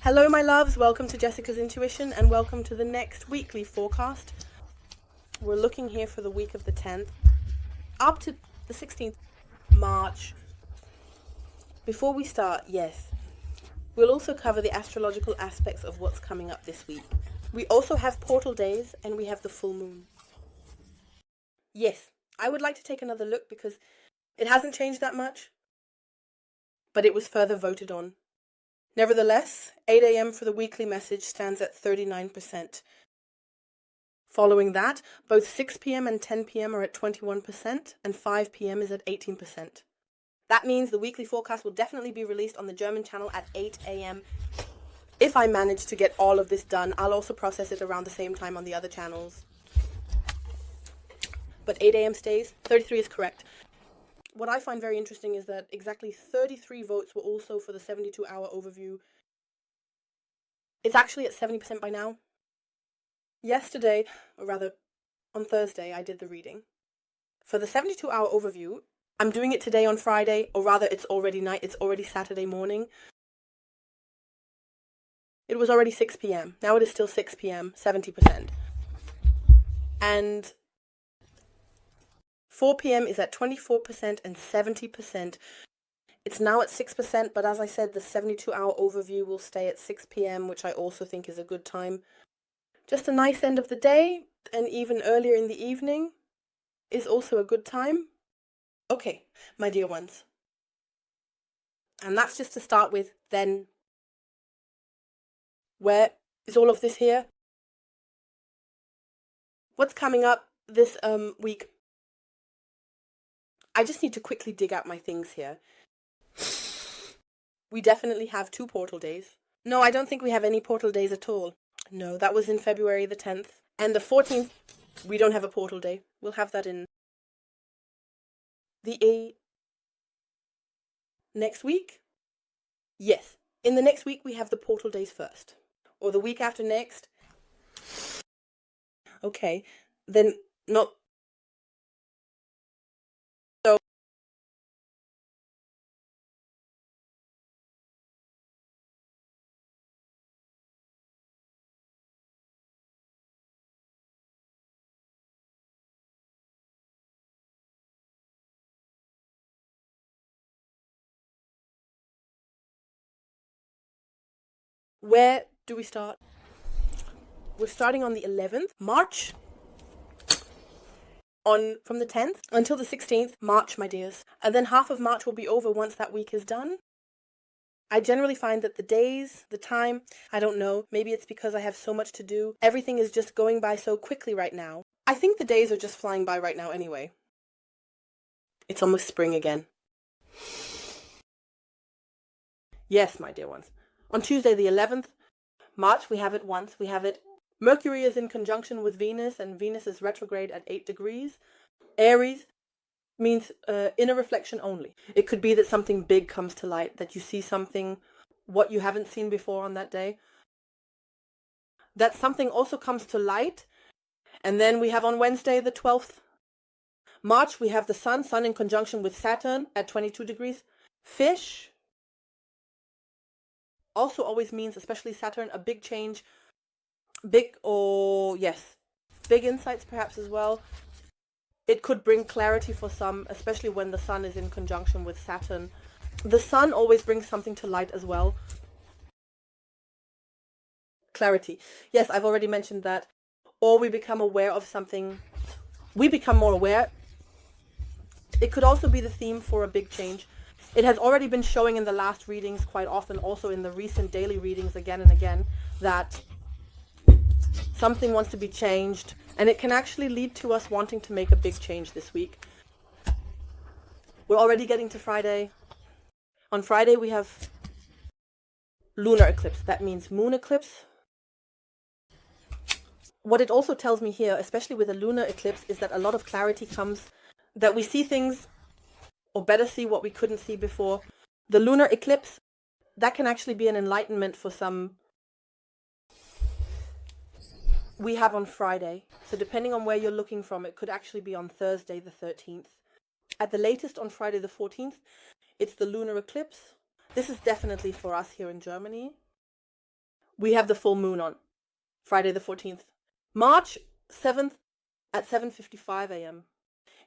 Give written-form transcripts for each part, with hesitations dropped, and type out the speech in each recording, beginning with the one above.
Hello my loves, welcome to Jessica's Intuition and welcome to the next weekly forecast. We're looking here for the week of the 10th up to the 16th March. Before we start, yes, we'll also cover the astrological aspects of what's coming up this week. We also have portal days and we have the full moon. Yes, I would like to take another look because it hasn't changed that much, but it was further voted on. Nevertheless, 8 a.m. for the weekly message stands at 39%. Following that, both 6 p.m. and 10 p.m. are at 21%, and 5 p.m. is at 18%. That means the weekly forecast will definitely be released on the German channel at 8 a.m. If I manage to get all of this done, I'll also process it around the same time on the other channels. But 8 a.m. stays, 33 is correct. What I find very interesting is that exactly 33 votes were also for the 72-hour overview. It's actually at 70% by now. Yesterday, or rather on Thursday, I did the reading. For the 72-hour overview, I'm doing it today on Friday, or rather it's already night, it's already Saturday morning. It was already 6 p.m. Now it is still 6 p.m., 70%. And 4 p.m. is at 24% and 70%. It's now at 6%, but as I said, the 72-hour overview will stay at 6 p.m., which I also think is a good time. Just a nice end of the day, and even earlier in the evening is also a good time. Okay, my dear ones. And that's just to start with. Then, where is all of this here? What's coming up this week? I just need to quickly dig out my things here. We definitely have 2 portal days. No, I don't think we have any portal days at all. No, that was in February the 10th. And the 14th, we don't have a portal day. We'll have that in the next week. Yes, in the next week we have the portal days first. Or the week after next. Okay, then not... Where do we start? We're starting on the 11th March. From the 10th until the 16th March, my dears. And then half of March will be over once that week is done. I generally find that the days, the time, I don't know, maybe it's because I have so much to do. Everything is just going by so quickly right now. I think the days are just flying by right now anyway. It's almost spring again. Yes, my dear ones. On Tuesday the 11th March, we have it once. We have it. Mercury is in conjunction with Venus, and Venus is retrograde at 8 degrees. Aries means inner reflection only. It could be that something big comes to light, that you see something, what you haven't seen before on that day. That something also comes to light. And then we have on Wednesday the 12th March, we have the Sun in conjunction with Saturn at 22 degrees. Fish also always means, especially Saturn, a big change. Big insights perhaps as well. It could bring clarity for some, especially when the Sun is in conjunction with Saturn. The Sun always brings something to light as well. Clarity. Yes, I've already mentioned that. Or we become aware of something. We become more aware. It could also be the theme for a big change. It has already been showing in the last readings quite often, also in the recent daily readings again and again, that something wants to be changed, and it can actually lead to us wanting to make a big change this week. We're already getting to Friday. On Friday we have lunar eclipse. That means moon eclipse. What it also tells me here, especially with a lunar eclipse, is that a lot of clarity comes, that we see things, or better see what we couldn't see before. The lunar eclipse, that can actually be an enlightenment for some. We have on Friday, so depending on where you're looking from, it could actually be on Thursday the 13th. At the latest on Friday the 14th, it's the lunar eclipse. This is definitely for us here in Germany. we have the full moon on Friday the 14th. March 7th at 7:55 a.m.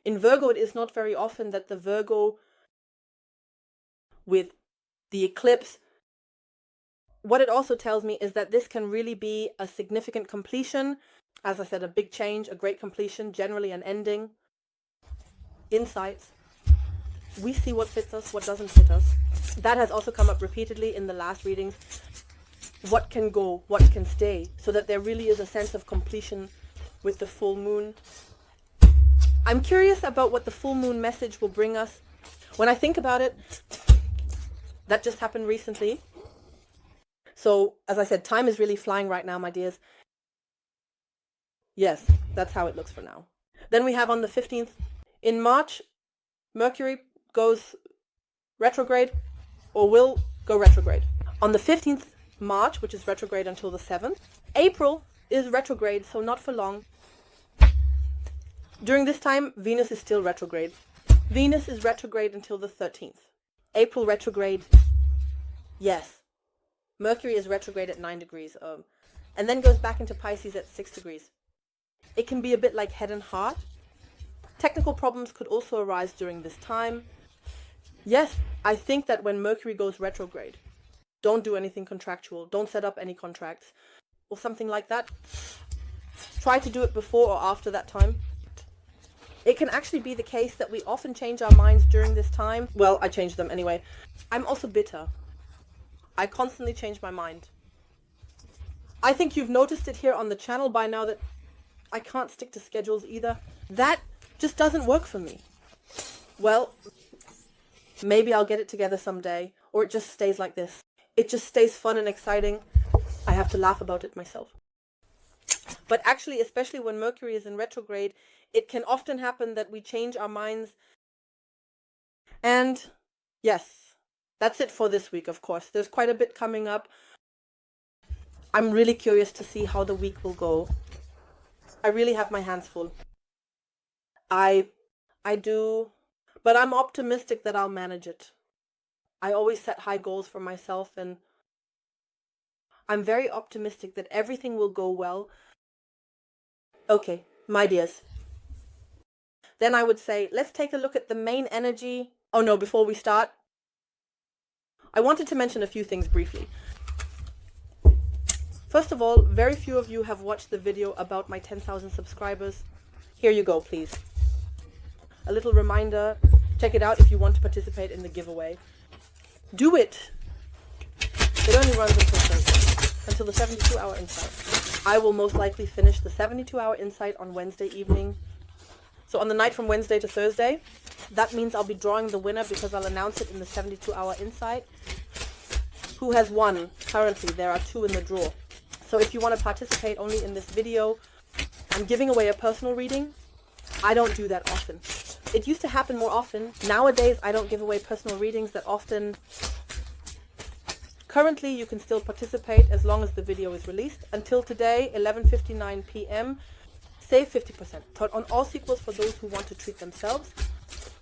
In Virgo, it is not very often that the Virgo with the eclipse, what it also tells me is that this can really be a significant completion. As I said, a big change, a great completion, generally an ending. Insights. We see what fits us, what doesn't fit us. That has also come up repeatedly in the last readings. What can go, what can stay, so that there really is a sense of completion with the full moon. I'm curious about what the full moon message will bring us. When I think about it, that just happened recently. So, as I said, time is really flying right now, my dears. Yes, that's how it looks for now. Then we have on the 15th, in March, Mercury goes retrograde, or will go retrograde. On the 15th March, which is retrograde until the 7th, April is retrograde, so not for long. During this time, Venus is still retrograde. Venus is retrograde until the 13th. April retrograde, yes. Mercury is retrograde at 9 degrees, and then goes back into Pisces at 6 degrees. It can be a bit like head and heart. Technical problems could also arise during this time. Yes, I think that when Mercury goes retrograde, don't do anything contractual, don't set up any contracts, or something like that. Try to do it before or after that time. It can actually be the case that we often change our minds during this time. Well, I change them anyway. I'm also bitter. I constantly change my mind. I think you've noticed it here on the channel by now that I can't stick to schedules either. That just doesn't work for me. Well, maybe I'll get it together someday, or it just stays like this. It just stays fun and exciting. I have to laugh about it myself. But actually, especially when Mercury is in retrograde, it can often happen that we change our minds. And yes, that's it for this week, of course. There's quite a bit coming up. I'm really curious to see how the week will go. I really have my hands full. I do, but I'm optimistic that I'll manage it. I always set high goals for myself, and I'm very optimistic that everything will go well. Okay, my dears. Then I would say, let's take a look at the main energy. Oh no, before we start, I wanted to mention a few things briefly. First of all, very few of you have watched the video about my 10,000 subscribers. Here you go, please. A little reminder, check it out if you want to participate in the giveaway. Do it! It only runs until the 72-hour insight. I will most likely finish the 72-hour insight on Wednesday evening. So on the night from Wednesday to Thursday, that means I'll be drawing the winner because I'll announce it in the 72-hour insight. Who has won? Currently, there are 2 in the draw. So if you want to participate only in this video, I'm giving away a personal reading. I don't do that often. It used to happen more often. Nowadays, I don't give away personal readings that often. Currently, you can still participate as long as the video is released. Until today, 11:59 p.m., save 50%. On all sequels for those who want to treat themselves.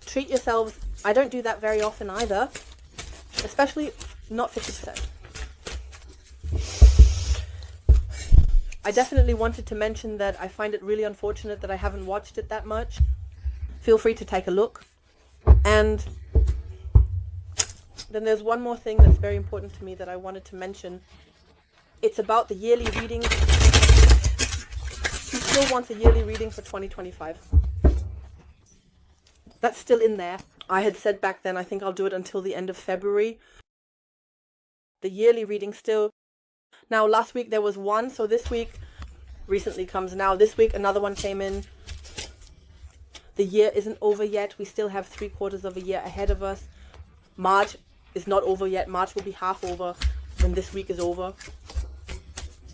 Treat yourselves. I don't do that very often either, especially not 50%. I definitely wanted to mention that I find it really unfortunate that I haven't watched it that much. Feel free to take a look. And then there's one more thing that's very important to me that I wanted to mention. It's about the yearly readings. Who still wants a yearly reading for 2025? That's still in there. I had said back then, I think I'll do it until the end of February. The yearly reading still. Now, last week there was one, so this week recently comes now. This week another one came in. The year isn't over yet. We still have 3/4 of a year ahead of us. March is not over yet. March will be half over when this week is over.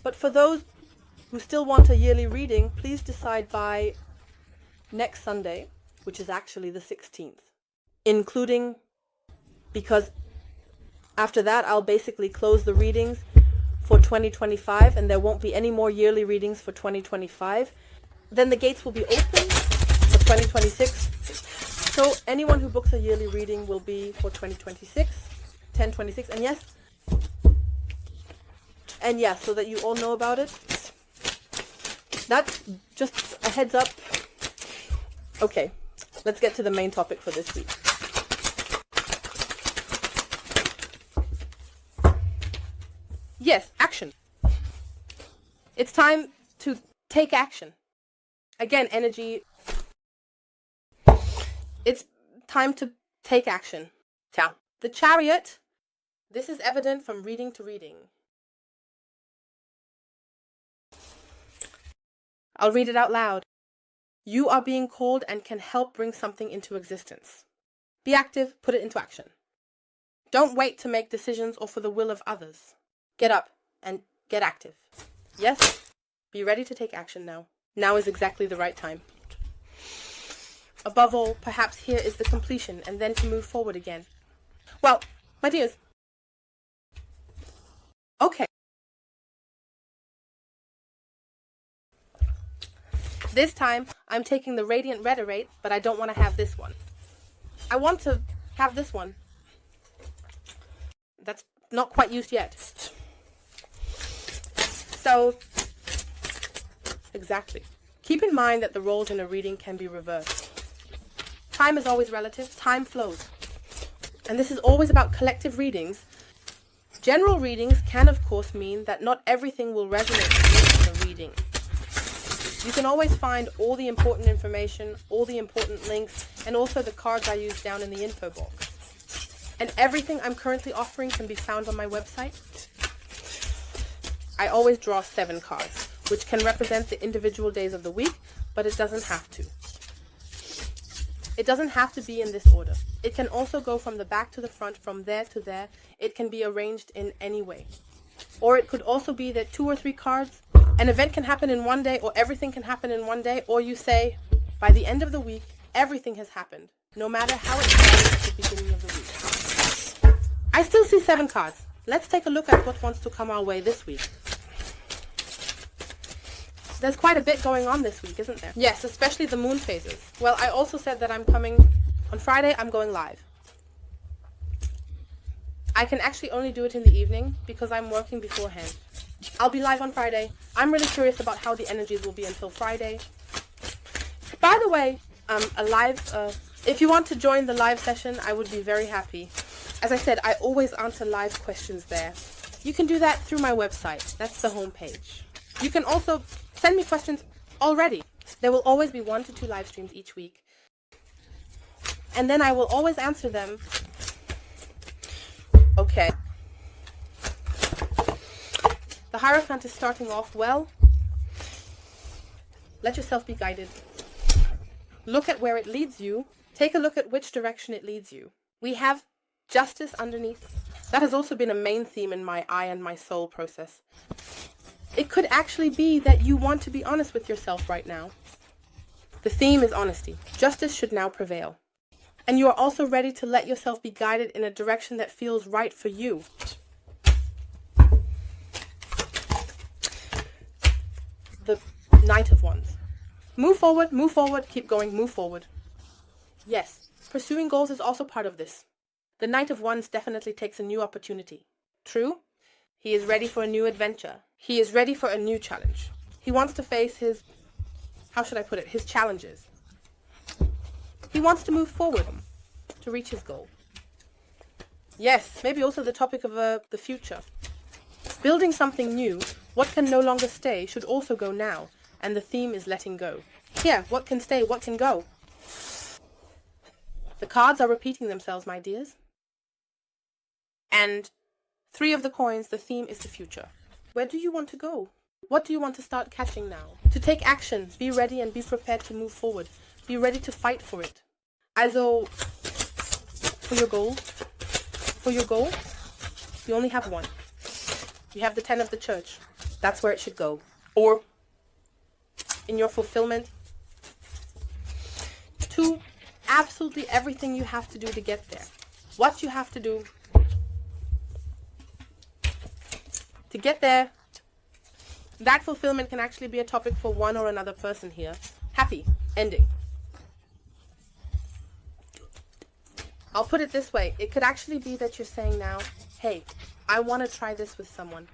But for those who still want a yearly reading, please decide by next Sunday, which is actually the 16th, including, because after that I'll basically close the readings for 2025 and there won't be any more yearly readings for 2025. Then the gates will be open for 2026. So anyone who books a yearly reading will be for 2026, 10/26. And yes, And yeah, so that you all know about it. That's just a heads up. Okay, let's get to the main topic for this week. Yes, action. It's time to take action. Again, energy. It's time to take action. Ciao. The Chariot. This is evident from reading to reading. I'll read it out loud. You are being called and can help bring something into existence. Be active, put it into action. Don't wait to make decisions or for the will of others. Get up and get active. Yes, be ready to take action now. Now is exactly the right time. Above all, perhaps here is the completion and then to move forward again. Well, my dears. Okay. This time, I'm taking the Radiant Reiterate, but I don't want to have this one. I want to have this one. That's not quite used yet. So, exactly. Keep in mind that the roles in a reading can be reversed. Time is always relative. Time flows. And this is always about collective readings. General readings can, of course, mean that not everything will resonate with the reading. You can always find all the important information, all the important links, and also the cards I use down in the info box. And everything I'm currently offering can be found on my website. I always draw 7 cards, which can represent the individual days of the week, but it doesn't have to. It doesn't have to be in this order. It can also go from the back to the front, from there to there. It can be arranged in any way. Or it could also be that 2 or 3 cards, an event can happen in one day, or everything can happen in one day, or you say, by the end of the week, everything has happened, no matter how it started at the beginning of the week. I still see 7 cards. Let's take a look at what wants to come our way this week. There's quite a bit going on this week, isn't there? Yes, especially the moon phases. Well, I also said that I'm coming on Friday. I'm going live. I can actually only do it in the evening because I'm working beforehand. I'll be live on Friday. I'm really curious about how the energies will be until Friday. By the way, if you want to join the live session, I would be very happy. As I said, I always answer live questions there. You can do that through my website. That's the homepage. You can also send me questions already. There will always be 1 to 2 live streams each week. And then I will always answer them. Okay. The Hierophant is starting off well. Let yourself be guided. Look at where it leads you. Take a look at which direction it leads you. We have Justice underneath. That has also been a main theme in my eye and my soul process. It could actually be that you want to be honest with yourself right now. The theme is honesty. Justice should now prevail. And you are also ready to let yourself be guided in a direction that feels right for you. The Knight of Wands. Move forward, keep going, move forward. Yes, pursuing goals is also part of this. The Knight of Wands definitely takes a new opportunity. True, he is ready for a new adventure. He is ready for a new challenge. He wants to face his, his challenges. He wants to move forward to reach his goal. Yes, maybe also the topic of the future. Building something new, what can no longer stay should also go now, and the theme is letting go. Yeah, what can stay, what can go? The cards are repeating themselves, my dears. And 3 of the coins, the theme is the future. Where do you want to go? What do you want to start catching now? To take action, be ready and be prepared to move forward. Be ready to fight for it. Also, for your goal, you only have one. You have the 10 of the church. That's where it should go. Or, in your fulfillment, to absolutely everything you have to do to get there. What you have to do to get there. That fulfillment can actually be a topic for one or another person here. Happy ending. I'll put it this way. It could actually be that you're saying now, hey, I want to try this with someone.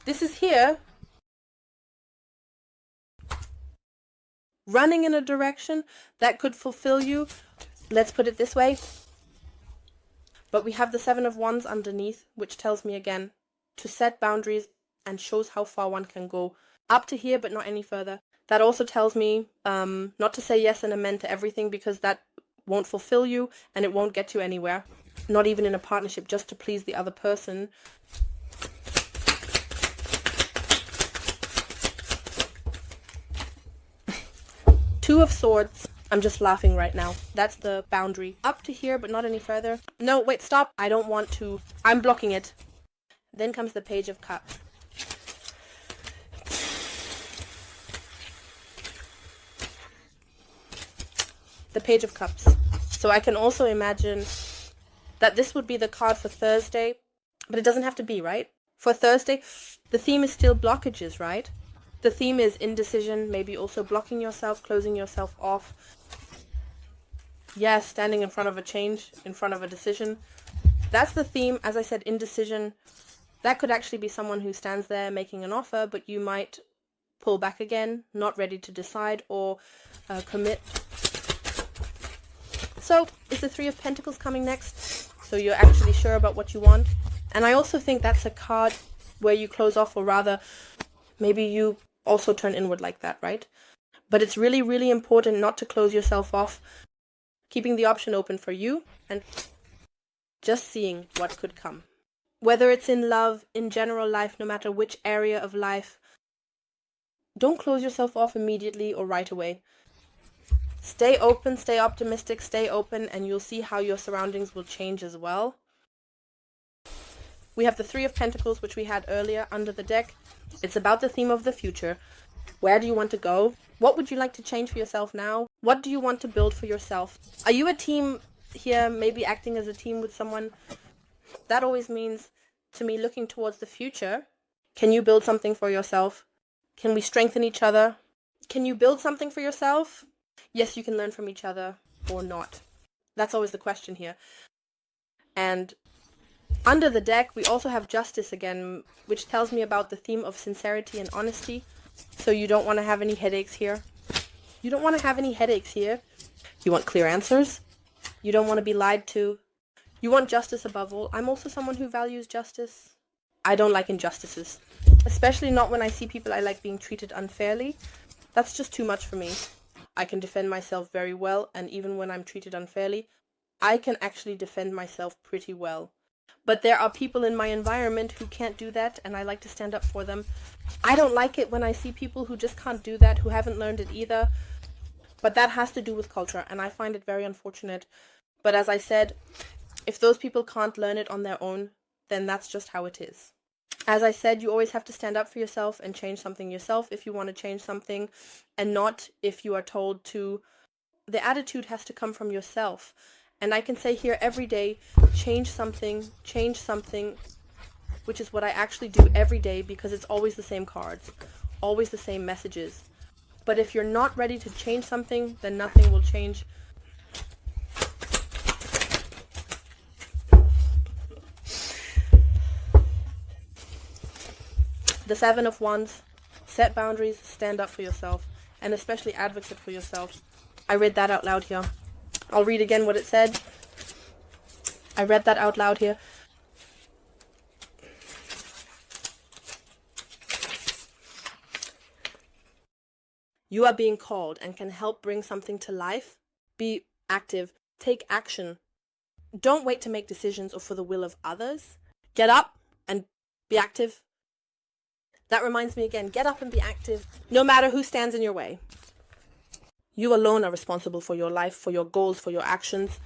This is here running in a direction that could fulfill you. Let's put it this way. But we have the Seven of Wands underneath, which tells me again to set boundaries and shows how far one can go. Up to here, but not any further. That also tells me not to say yes and amen to everything, because that won't fulfill you and it won't get you anywhere. Not even in a partnership, just to please the other person. Two of Swords. I'm just laughing right now. That's the boundary. Up to here, but not any further. No, wait, stop. I don't want to. I'm blocking it. Then comes the Page of Cups. The Page of Cups. So I can also imagine that this would be the card for Thursday, but it doesn't have to be, right? For Thursday, the theme is still blockages, right? The theme is indecision, maybe also blocking yourself, closing yourself off. Yes, standing in front of a change, in front of a decision. That's the theme. As I said, indecision. That could actually be someone who stands there making an offer, but you might pull back again, not ready to decide or commit. So, is the Three of Pentacles coming next? So you're actually sure about what you want. And I also think that's a card where you close off, or rather, maybe you also turn inward like that, right? But it's really, really important not to close yourself off, keeping the option open for you and just seeing what could come. Whether it's in love, in general life, no matter which area of life, don't close yourself off immediately or right away. Stay open, stay optimistic, stay open, and you'll see how your surroundings will change as well. We have the Three of Pentacles, which we had earlier under the deck. It's about the theme of the future. Where do you want to go? What would you like to change for yourself now? What do you want to build for yourself? Are you a team here, maybe acting as a team with someone? That always means, to me, looking towards the future. Can you build something for yourself? Can we strengthen each other? Can you build something for yourself? Yes, you can learn from each other or not. That's always the question here. And under the deck, we also have Justice again, which tells me about the theme of sincerity and honesty. So you don't want to have any headaches here. You don't want to have any headaches here. You want clear answers. You don't want to be lied to. You want justice above all. I'm also someone who values justice. I don't like injustices, especially not when I see people I like being treated unfairly. That's just too much for me. I can defend myself very well, and even when I'm treated unfairly, I can actually defend myself pretty well. But there are people in my environment who can't do that, and I like to stand up for them. I don't like it when I see people who just can't do that, who haven't learned it either. But that has to do with culture, and I find it very unfortunate. But as I said, if those people can't learn it on their own, then that's just how it is. As I said, you always have to stand up for yourself and change something yourself if you want to change something, and not if you are told to. The attitude has to come from yourself. And I can say here every day, change something, which is what I actually do every day, because it's always the same cards, always the same messages. But if you're not ready to change something, then nothing will change. The Seven of Wands, set boundaries, stand up for yourself, and especially advocate for yourself. I read that out loud here. I'll read again what it said. I read that out loud here. You are being called and can help bring something to life. Be active. Take action. Don't wait to make decisions or for the will of others. Get up and be active. That reminds me again, get up and be active, no matter who stands in your way. You alone are responsible for your life, for your goals, for your actions.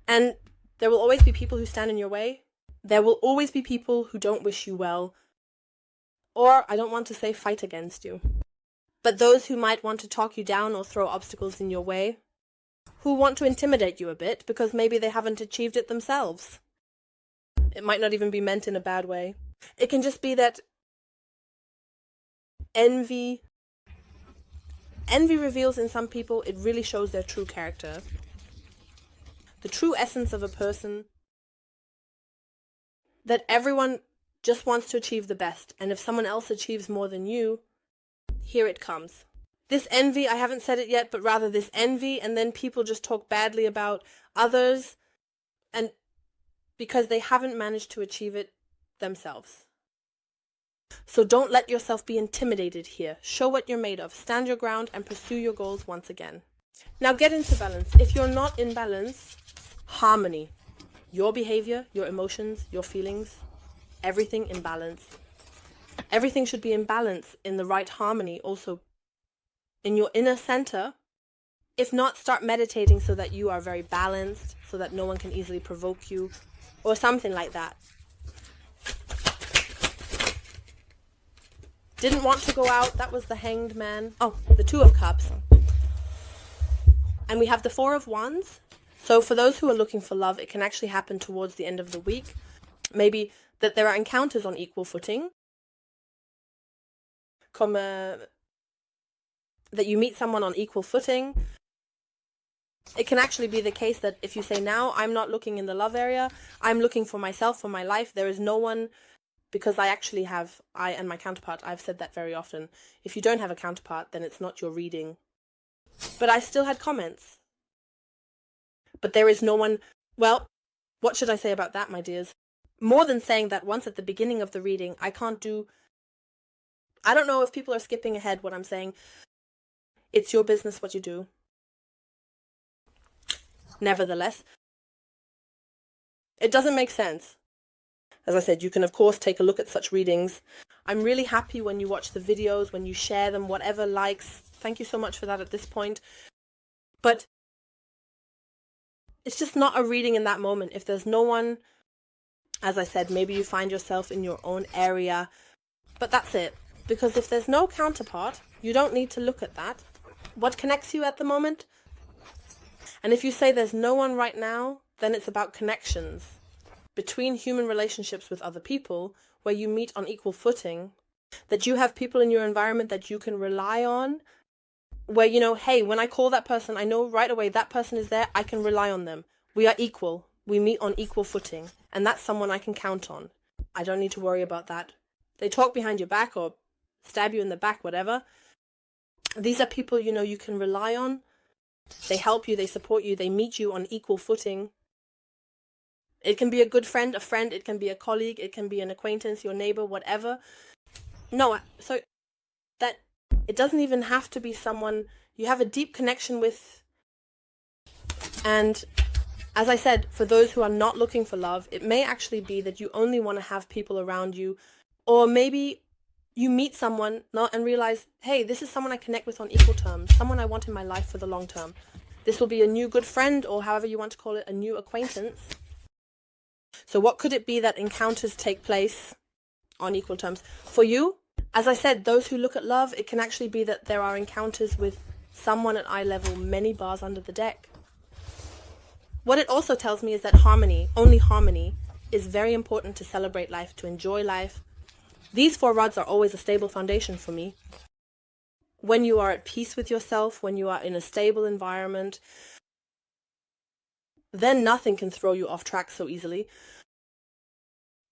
And there will always be people who stand in your way. There will always be people who don't wish you well. Or, I don't want to say fight against you. But those who might want to talk you down or throw obstacles in your way. Who want to intimidate you a bit because maybe they haven't achieved it themselves. It might not even be meant in a bad way. It can just be that envy reveals in some people, it really shows their true character. The true essence of a person. That everyone just wants to achieve the best. And if someone else achieves more than you, here it comes. This envy, I haven't said it yet, but rather this envy, and then people just talk badly about others, and because they haven't managed to achieve it themselves. So don't let yourself be intimidated here. Show what you're made of. Stand your ground and pursue your goals once again. Now get into balance. If you're not in balance, harmony. Your behavior, your emotions, your feelings, everything in balance. Everything should be in balance, in the right harmony, also in your inner center. If not, start meditating so that you are very balanced, so that no one can easily provoke you, or something like that. Didn't want to go out, that was the Hanged Man. Oh, the Two of Cups. And we have the Four of Wands. So for those who are looking for love, it can actually happen towards the end of the week. Maybe that there are encounters on equal footing. That you meet someone on equal footing. It can actually be the case that if you say, now I'm not looking in the love area, I'm looking for myself, for my life, there is no one, because I and my counterpart, I've said that very often. If you don't have a counterpart, then it's not your reading. But I still had comments. But there is no one. Well, what should I say about that, my dears? More than saying that once at the beginning of the reading, I don't know if people are skipping ahead what I'm saying. It's your business what you do. Nevertheless, it doesn't make sense. As I said, you can of course take a look at such readings. I'm really happy when you watch the videos, when you share them, whatever likes. Thank you so much for that at this point. But it's just not a reading in that moment. If there's no one, as I said, maybe you find yourself in your own area, but that's it. Because if there's no counterpart, you don't need to look at that. What connects you at the moment? And if you say there's no one right now, then it's about connections between human relationships with other people, where you meet on equal footing, that you have people in your environment that you can rely on, where you know, hey, when I call that person, I know right away that person is there, I can rely on them. We are equal. We meet on equal footing, and that's someone I can count on. I don't need to worry about that. They talk behind your back or stab you in the back, whatever. These are people you know you can rely on. They help you, they support you, they meet you on equal footing. It can be a good friend, it can be a colleague, it can be an acquaintance, your neighbor, whatever. No, so that it doesn't even have to be someone you have a deep connection with. And as I said, for those who are not looking for love, it may actually be that you only want to have people around you, or maybe you meet someone and realize, hey, this is someone I connect with on equal terms, someone I want in my life for the long term. This will be a new good friend, or however you want to call it, a new acquaintance. So what could it be that encounters take place on equal terms? For you, as I said, those who look at love, it can actually be that there are encounters with someone at eye level, many bars under the deck. What it also tells me is that harmony, only harmony, is very important to celebrate life, to enjoy life. These four rods are always a stable foundation for me. When you are at peace with yourself, when you are in a stable environment, then nothing can throw you off track so easily.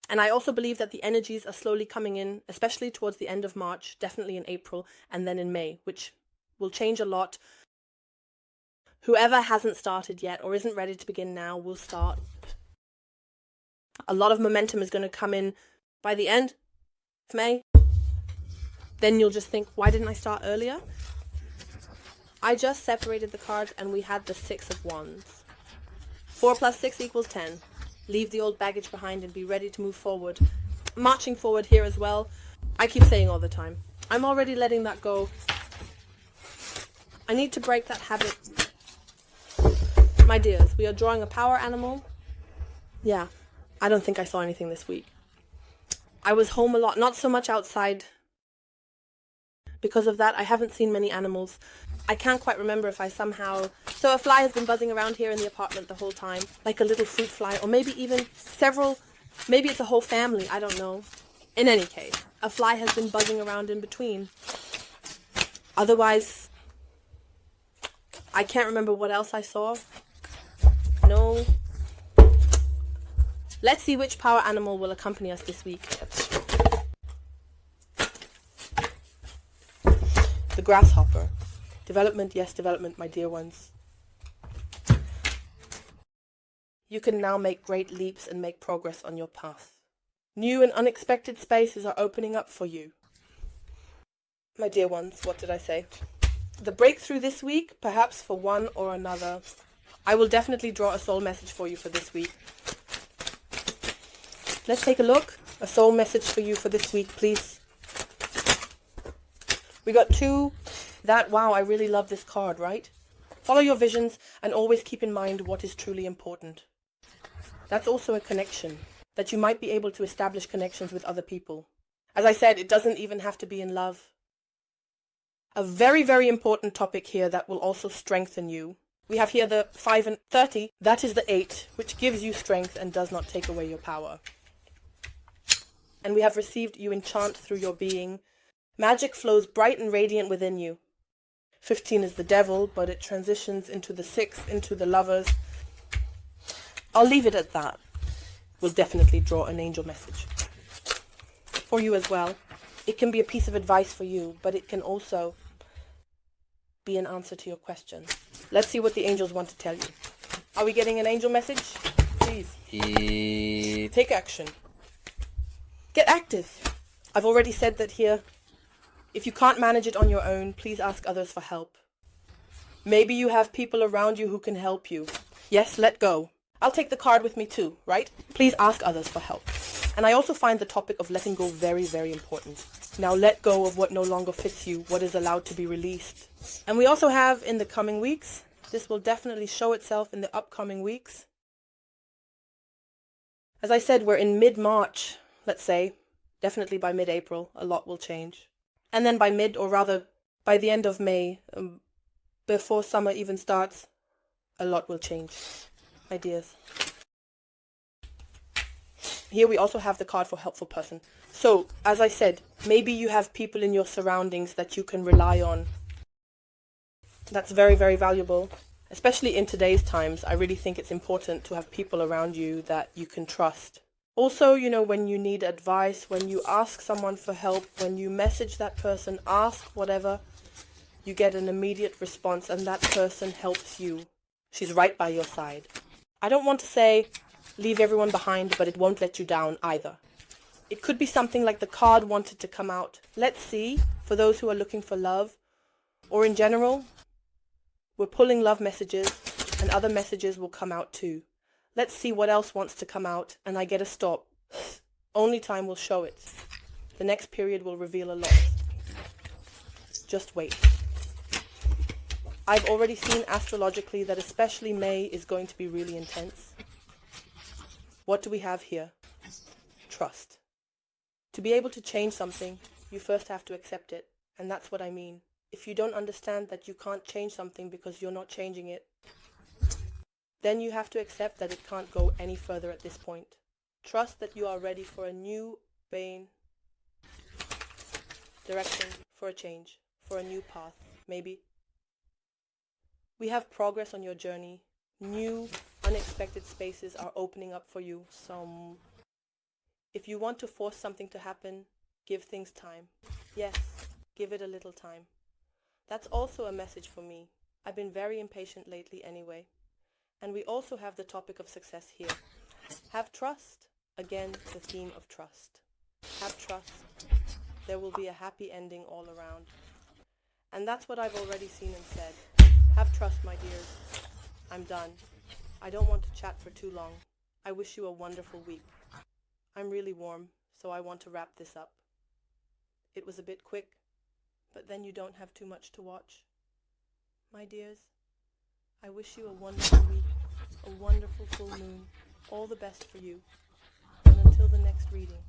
And I also believe that the energies are slowly coming in, especially towards the end of March, definitely in April, and then in May, which will change a lot. Whoever hasn't started yet or isn't ready to begin now will start. A lot of momentum is going to come in by the end of May. Then you'll just think, why didn't I start earlier? I just separated the cards and we had the Six of Wands. 4 plus 6 equals 10. Leave the old baggage behind and be ready to move forward. Marching forward here as well. I keep saying all the time, I'm already letting that go. I need to break that habit. My dears, we are drawing a power animal. Yeah, I don't think I saw anything this week. I was home a lot, not so much outside. Because of that, I haven't seen many animals. I can't quite remember if I somehow... So a fly has been buzzing around here in the apartment the whole time, like a little fruit fly, or maybe even several... Maybe it's a whole family, I don't know. In any case, a fly has been buzzing around in between. Otherwise, I can't remember what else I saw. No. Let's see which power animal will accompany us this week. The grasshopper. Development, yes, development, my dear ones. You can now make great leaps and make progress on your path. New and unexpected spaces are opening up for you. My dear ones, what did I say? The breakthrough this week, perhaps for one or another. I will definitely draw a soul message for you for this week. Let's take a look. A soul message for you for this week, please. We got 2. Wow, I really love this card, right? Follow your visions and always keep in mind what is truly important. That's also a connection, that you might be able to establish connections with other people. As I said, it doesn't even have to be in love. A very, very important topic here that will also strengthen you. We have here the 5 and 30. That is the 8, which gives you strength and does not take away your power. And we have received you enchant through your being. Magic flows bright and radiant within you. 15 is the devil, but it transitions into the 6, into the lovers. I'll leave it at that. We'll definitely draw an angel message for you as well. It can be a piece of advice for you, but it can also be an answer to your question. Let's see what the angels want to tell you. Are we getting an angel message? Please. Take action. Get active. I've already said that here. If you can't manage it on your own, please ask others for help. Maybe you have people around you who can help you. Yes, let go. I'll take the card with me too, right? Please ask others for help. And I also find the topic of letting go very, very important. Now let go of what no longer fits you, what is allowed to be released. And we also have in the coming weeks, this will definitely show itself in the upcoming weeks. As I said, we're in mid-March, let's say. Definitely by mid-April, a lot will change. And then by by the end of May, before summer even starts, a lot will change. Ideas. Here we also have the card for helpful person. So, as I said, maybe you have people in your surroundings that you can rely on. That's very, very valuable. Especially in today's times, I really think it's important to have people around you that you can trust. Also, when you need advice, when you ask someone for help, when you message that person, ask whatever, you get an immediate response and that person helps you. She's right by your side. I don't want to say leave everyone behind, but it won't let you down either. It could be something like the card wanted to come out. Let's see, for those who are looking for love, or in general, we're pulling love messages and other messages will come out too. Let's see what else wants to come out, and I get a stop. Only time will show it. The next period will reveal a lot. Just wait. I've already seen astrologically that especially May is going to be really intense. What do we have here? Trust. To be able to change something, you first have to accept it. And that's what I mean. If you don't understand that you can't change something because you're not changing it, then you have to accept that it can't go any further at this point. Trust that you are ready for a new direction, for a change, for a new path, maybe. We have progress on your journey. New, unexpected spaces are opening up for you. If you want to force something to happen, give things time. Yes, give it a little time. That's also a message for me. I've been very impatient lately anyway. And we also have the topic of success here. Have trust. Again, the theme of trust. Have trust. There will be a happy ending all around. And that's what I've already seen and said. Have trust, my dears. I'm done. I don't want to chat for too long. I wish you a wonderful week. I'm really warm, so I want to wrap this up. It was a bit quick, but then you don't have too much to watch. My dears, I wish you a wonderful week, a wonderful full moon, all the best for you. And until the next reading.